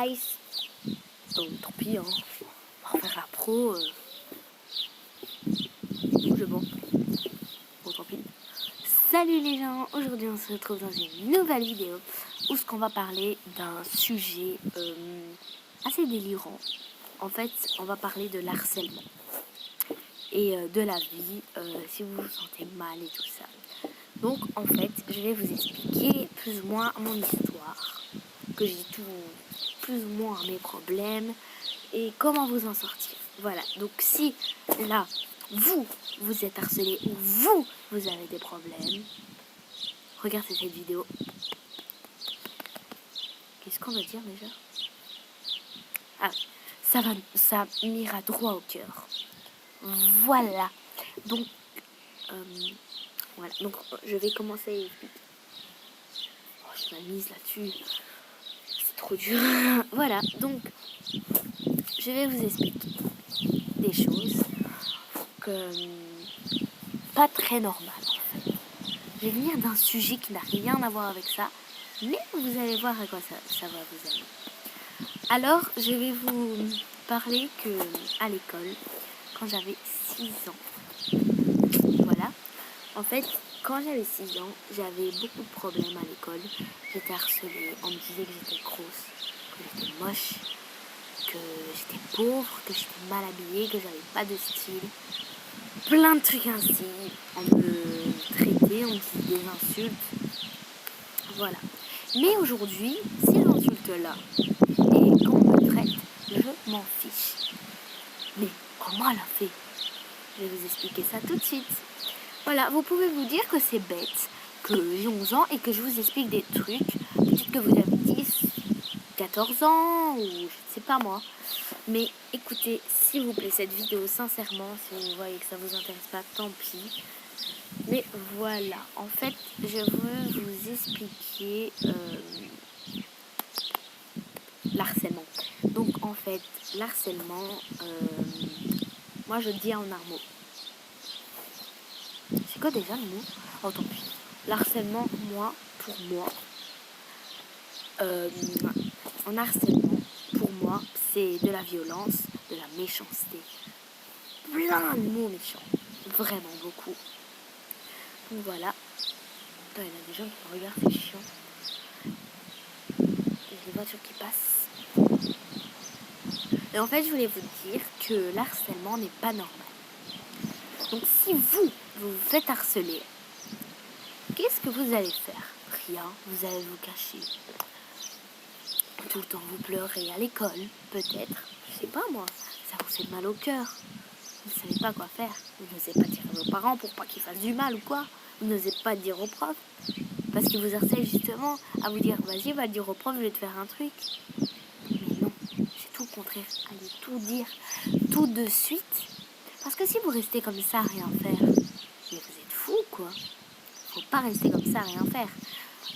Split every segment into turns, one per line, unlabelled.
guys. Donc tant pis, hein. On va faire la pro. C'est bon. Bon, tant pis. Salut les gens, aujourd'hui on se retrouve dans une nouvelle vidéo où ce qu'on va parler d'un sujet assez délirant. En fait, on va parler de l'harcèlement et de la vie, si vous vous sentez mal et tout ça. Donc en fait, je vais vous expliquer plus ou moins mon histoire, que j'ai tout plus ou moins mes problèmes et comment vous en sortir. Voilà, donc si là, vous êtes harcelé ou vous avez des problèmes, regardez cette vidéo. Qu'est-ce qu'on va dire déjà? Ah, ça m'ira droit au cœur. Voilà. Donc, je vais commencer à expliquer. Oh, je m'amuse là-dessus. C'est trop dur. Voilà, donc, je vais vous expliquer des choses pas très normales en fait. Je vais venir d'un sujet qui n'a rien à voir avec ça, mais vous allez voir à quoi ça va vous amener. Alors, je vais vous parler que à l'école, quand j'avais 6 ans, voilà, en fait, quand j'avais 6 ans, j'avais beaucoup de problèmes à l'école. J'étais harcelée, on me disait que j'étais grosse, que j'étais moche, que j'étais pauvre, que j'étais mal habillée, que j'avais pas de style. Plein de trucs ainsi. On me traitait, on me disait des insultes. Voilà. Mais aujourd'hui, ces insultes-là, et quand on me traite, je m'en fiche. Mais comment elle a fait? Je vais vous expliquer ça tout de suite. Voilà, vous pouvez vous dire que c'est bête, que j'ai 11 ans et que je vous explique des trucs. Peut-être que vous avez 10, 14 ans, ou je ne sais pas moi. Mais écoutez, s'il vous plaît, cette vidéo, sincèrement, si vous voyez que ça vous intéresse pas, tant pis. Mais voilà, en fait, je veux vous expliquer l'harcèlement. Donc, en fait, l'harcèlement, moi je dis en un mot. C'est quoi déjà le mot? Oh, tant pis. L'harcèlement, pour moi, en harcèlement, pour moi, c'est de la violence, de la méchanceté. Plein de mots méchants. Vraiment beaucoup. Donc voilà. Il y a des gens qui me regardent, c'est chiant. Il y a des voitures qui passent. Et en fait, je voulais vous dire que l'harcèlement n'est pas normal. Donc si vous vous faites harceler, qu'est-ce que vous allez faire? Rien, vous allez vous cacher. Tout le temps vous pleurez à l'école, peut-être. Je sais pas moi, ça vous fait mal au cœur. Vous ne savez pas quoi faire. Vous n'osez pas dire à vos parents pour pas qu'ils fassent du mal ou quoi. Vous n'osez pas dire aux profs. Parce qu'ils vous harcèlent justement à vous dire, vas-y, va le dire au prof, je vais te faire un truc. Mais non, c'est tout le contraire. Allez tout dire, tout de suite. Parce que si vous restez comme ça à rien faire, mais vous êtes fous quoi. Faut pas rester comme ça à rien faire.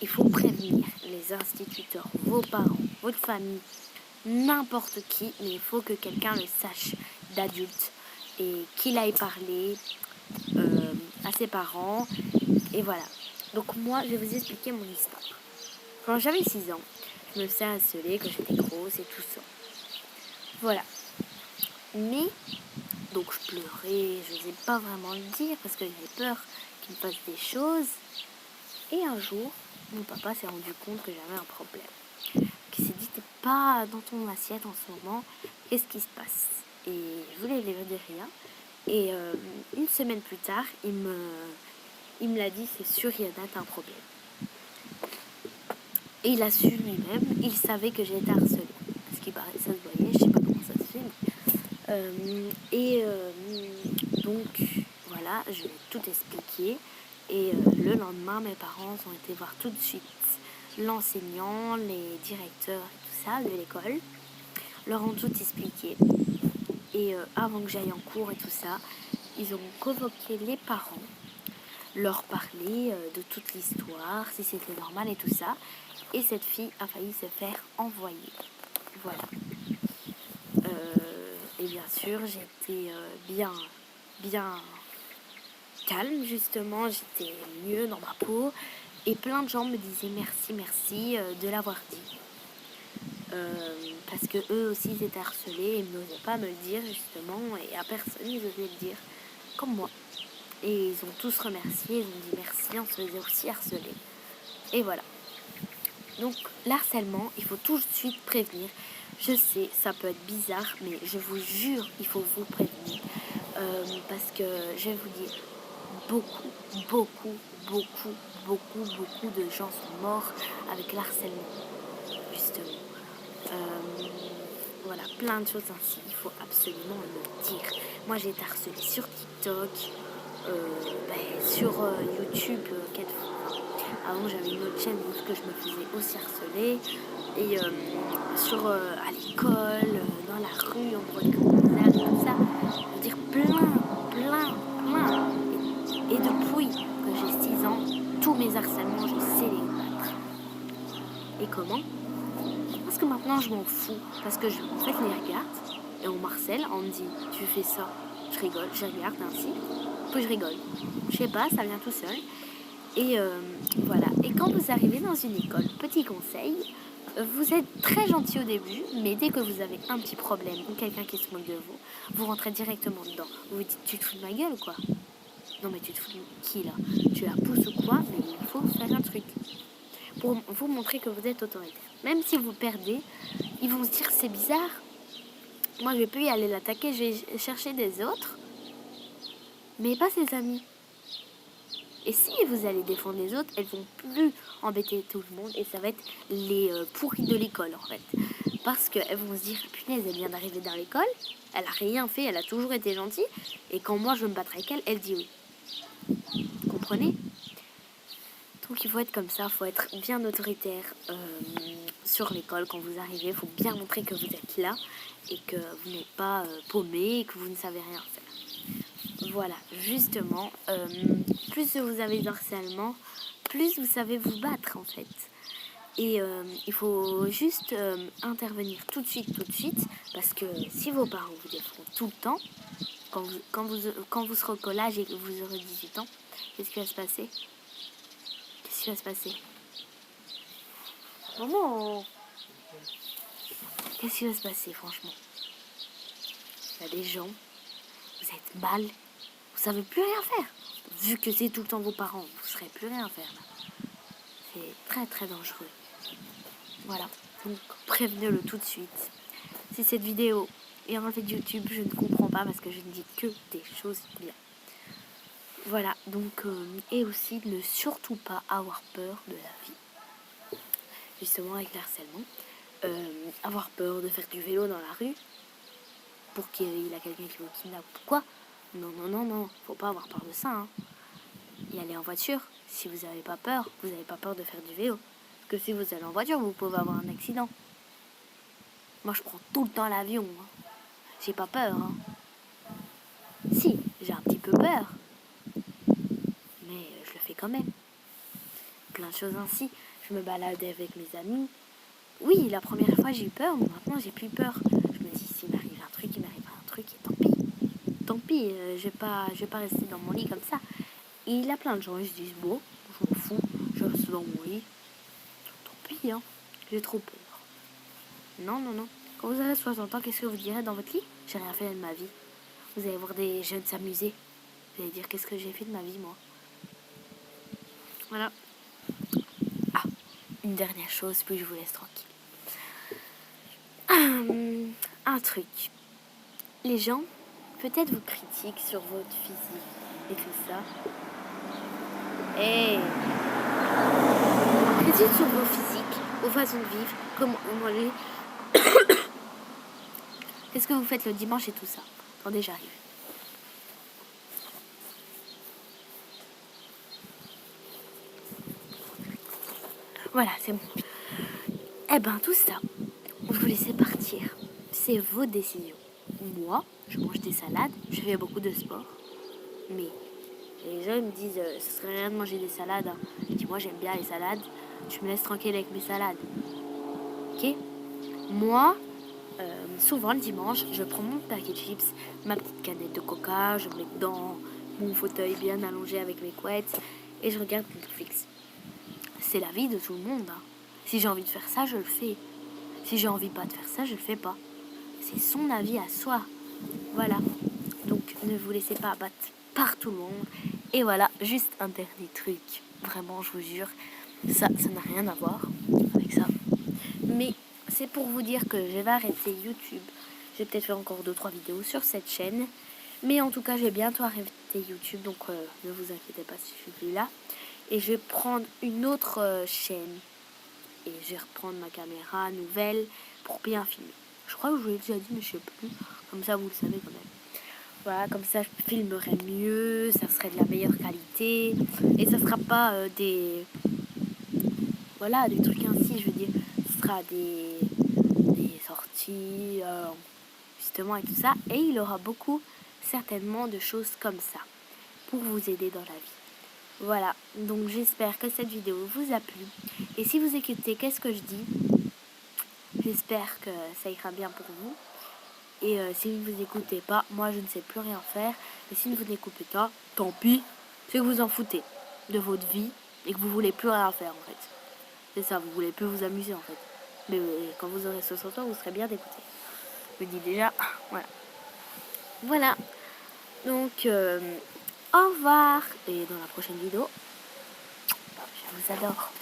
Il faut prévenir les instituteurs, vos parents, votre famille, n'importe qui, mais il faut que quelqu'un le sache d'adulte et qu'il aille parler à ses parents. Et voilà. Donc moi, je vais vous expliquer mon histoire. Quand j'avais 6 ans, je me faisais harceler, que j'étais grosse et tout ça. Voilà. Mais, donc je pleurais, je n'osais pas vraiment le dire parce que j'avais peur qu'il me fasse des choses. Et un jour, mon papa s'est rendu compte que j'avais un problème. Il s'est dit, t'es pas dans ton assiette en ce moment, qu'est-ce qui se passe? Et je voulais lui dire rien. Et une semaine plus tard, il me l'a dit, c'est sûr, Yana, t'as un problème. Et il a su lui-même, il savait que j'étais harcelée. Ce qui paraît, ça se voyait, je sais pas comment ça se fait. Donc, voilà, je vais tout expliquer. Et le lendemain, mes parents ont été voir tout de suite l'enseignant, les directeurs et tout ça de l'école. Leur ont tout expliqué. Et avant que j'aille en cours et tout ça, ils ont convoqué les parents, leur parler de toute l'histoire, si c'était normal et tout ça. Et cette fille a failli se faire envoyer. Voilà. Et bien sûr, j'étais bien calme, justement. J'étais mieux dans ma peau. Et plein de gens me disaient merci de l'avoir dit. parce que eux aussi ils étaient harcelés et ils n'osaient pas me le dire justement, et à personne ils osaient le dire, comme moi. Et ils ont tous remercié, ils ont dit merci, on se faisait aussi harceler. Et voilà. Donc l'harcèlement, il faut tout de suite prévenir. Je sais, ça peut être bizarre, mais je vous jure, il faut vous prévenir. Parce que je vais vous dire, beaucoup de gens sont morts avec l'harcèlement, justement. Voilà, plein de choses ainsi, il faut absolument le dire. Moi j'ai été harcelée sur TikTok, sur YouTube, avant j'avais une autre chaîne où je me faisais aussi harceler, et à l'école, dans la rue, en voit comme ça, je veux dire plein. Et depuis que j'ai 6 ans, tous mes harcèlements, je sais les battre. Et comment? Parce que maintenant je m'en fous, parce que en fait les regarde, et on m'harcèle, on me dit tu fais ça, je rigole, je regarde ainsi, puis je rigole. Je sais pas, ça vient tout seul. Et voilà. Et quand vous arrivez dans une école, petit conseil, vous êtes très gentil au début, mais dès que vous avez un petit problème ou quelqu'un qui se moque de vous, vous rentrez directement dedans. Vous vous dites, tu te fous de ma gueule ou quoi? Non mais tu te fous de qui là? Tu la pousses ou quoi? Mais il faut faire un truc pour vous montrer que vous êtes autoritaire. Même si vous perdez, ils vont se dire c'est bizarre. Moi je vais plus y aller l'attaquer, je vais chercher des autres, mais pas ses amis. Et si vous allez défendre les autres, elles vont plus embêter tout le monde et ça va être les pourris de l'école en fait. Parce qu'elles vont se dire, punaise, elle vient d'arriver dans l'école, elle a rien fait, elle a toujours été gentille, et quand moi je veux me battre avec elle, elle dit oui. Vous comprenez? Donc il faut être comme ça, il faut être bien autoritaire sur l'école quand vous arrivez, il faut bien montrer que vous êtes là et que vous n'êtes pas paumé et que vous ne savez rien faire. Voilà, justement, plus vous avez de harcèlement, plus vous savez vous battre en fait. Et il faut juste intervenir tout de suite, parce que si vos parents vous défendent tout le temps, quand vous serez au collège et que vous aurez 18 ans, qu'est-ce qui va se passer? Qu'est-ce qui va se passer? Maman, qu'est-ce qui va se passer franchement? Il y a des gens, vous êtes mal, vous savez plus rien faire. Vu que c'est tout le temps vos parents, vous ne saurez plus rien faire là. C'est très très dangereux. Voilà, donc prévenez-le tout de suite. Si cette vidéo est enlevée de YouTube, je ne comprends pas parce que je ne dis que des choses bien. Voilà, donc, et aussi ne surtout pas avoir peur de la vie. Justement avec l'harcèlement. Avoir peur de faire du vélo dans la rue pour qu'il y ait quelqu'un qui vous kidnappe. Pourquoi? Non, faut pas avoir peur de ça. Hein. Y aller en voiture, si vous n'avez pas peur, vous n'avez pas peur de faire du vélo. Parce que si vous allez en voiture, vous pouvez avoir un accident. Moi, je prends tout le temps l'avion. Hein. J'ai pas peur. Hein. Si, j'ai un petit peu peur. Mais je le fais quand même. Plein de choses ainsi. Je me balade avec mes amis. Oui, la première fois, j'ai eu peur, mais maintenant, j'ai plus peur. Je me dis, s'il m'arrive un truc, il m'arrivera un truc, et tant pis. Tant pis, je vais pas rester dans mon lit comme ça. Et il y a plein de gens, ils se disent, bon, je m'en fous, je reste dans mon lit. Tant pis, hein, j'ai trop peur. Non. Quand vous aurez 60 ans, qu'est-ce que vous direz dans votre lit? J'ai rien fait de ma vie. Vous allez voir des jeunes s'amuser. Vous allez dire, qu'est-ce que j'ai fait de ma vie, moi? Voilà. Ah, une dernière chose, puis je vous laisse tranquille. Un truc. Les gens, peut-être vous critiquent sur votre physique et tout ça. Et critiquent sur vos physiques, vos façons de vivre, comment vous mangez. Qu'est-ce que vous faites le dimanche et tout ça? Attendez, j'arrive. Voilà, c'est bon. Eh ben, tout ça, vous laissez partir. C'est vos décisions. Moi, je mange des salades, je fais beaucoup de sport. Mais les gens me disent, ce serait rien de manger des salades. Hein. Je dis, moi, j'aime bien les salades. Je me laisse tranquille avec mes salades. Ok? Moi, souvent le dimanche, je prends mon paquet de chips, ma petite canette de coca, je me mets dans mon fauteuil bien allongé avec mes couettes et je regarde Netflix. C'est la vie de tout le monde. Hein. Si j'ai envie de faire ça, je le fais. Si j'ai envie pas de faire ça, je le fais pas. C'est son avis à soi. Voilà. Donc ne vous laissez pas abattre par tout le monde. Et voilà, juste un dernier truc. Vraiment, je vous jure, ça n'a rien à voir avec ça. Mais c'est pour vous dire que je vais arrêter YouTube. Je vais peut-être faire encore 2-3 vidéos sur cette chaîne. Mais en tout cas, je vais bientôt arrêter YouTube. Donc ne vous inquiétez pas si je suis plus là. Et je vais prendre une autre chaîne. Et je vais reprendre ma caméra nouvelle pour bien filmer. Je crois que je vous l'ai déjà dit, mais je sais plus. Comme ça, vous le savez quand même. Voilà, comme ça, je filmerai mieux, ça serait de la meilleure qualité. Et ça sera pas des... Voilà, des trucs ainsi, je veux dire. Ce sera des sorties, justement, et tout ça. Et il aura beaucoup, certainement, de choses comme ça pour vous aider dans la vie. Voilà, donc j'espère que cette vidéo vous a plu. Et si vous écoutez, qu'est-ce que je dis? J'espère que ça ira bien pour vous. Et si vous ne écoutez pas, moi je ne sais plus rien faire. Et si vous n'écoutez pas, tant pis, c'est que vous en foutez de votre vie et que vous voulez plus rien faire en fait. C'est ça, vous voulez plus vous amuser en fait. Mais quand vous aurez 60 ans, vous serez bien d'écouter. Je me dis déjà, voilà. Voilà. Donc, au revoir. Et dans la prochaine vidéo, je vous adore.